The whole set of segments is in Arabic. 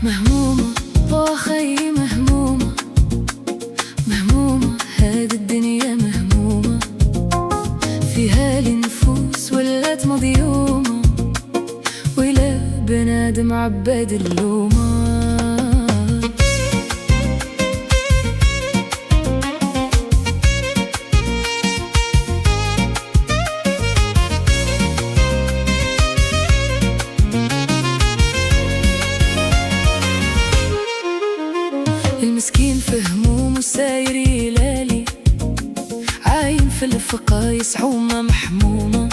مهمومة واخي مهمومة، مهمومة هاد الدنيا مهمومة، فيها النفوس ولات مضيومة، ولا بنادم عباد اللومة. المسكين في هموم وساير يلالي، عايم في الفقايس حومة محمومة،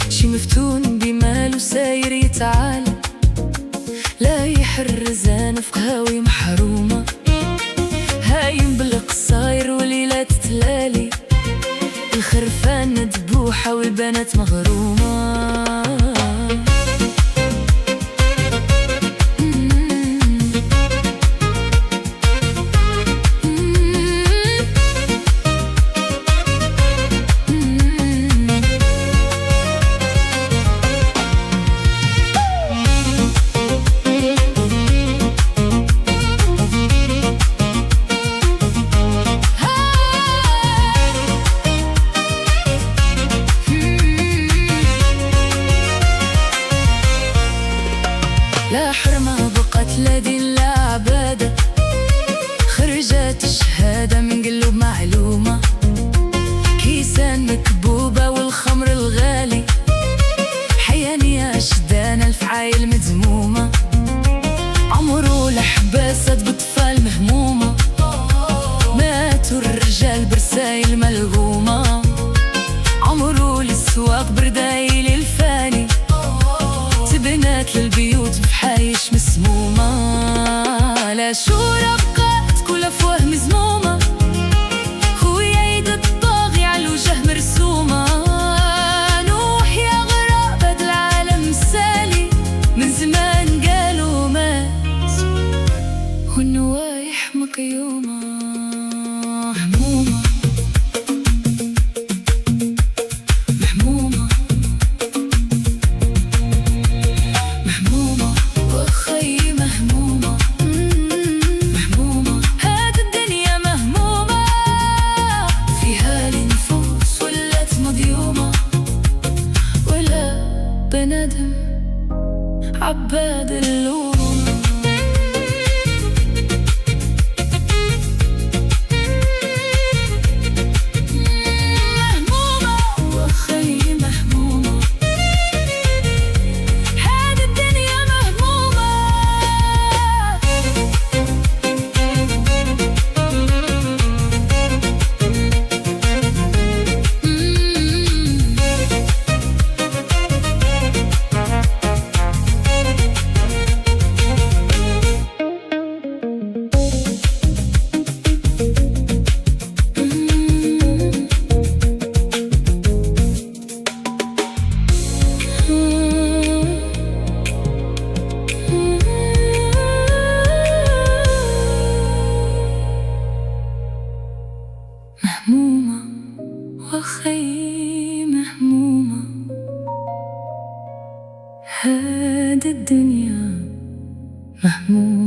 شي مفتون بماله ساير يتعالى، لا يحرزان في قهاوي محرومة، هايم بالقصاير وليلات تلالي، الخرفان ندبوحة والبنات مغرومة. لا حرمة بقت لا دين لا عبادة، خرجت الشهادة من قلوب معلومة، كيسان مكبوبة والخمر الغالي، حيانية شدانة الفعايل مذمومة، عمرو الحباسات بطفال مهمومة، ماتوا الرجال برسايل ملغومة، عمرو السواق بردايل الفاني، بنات للبيوت بحايش مسمومة، لا شورى بقات كل أفواه مزمومة، خويا يد الطاغي على الوجه مرسومة، نوح يا غراب هاد العالم السالي، من زمان قالوا مات والنوايح مقيومة. بنادم عباد اللوم. مهمومة واخي مهمومة، هاد الدنيا مهمومة. مهمومة واخي مهمومة، هاد الدنيا مهمومة.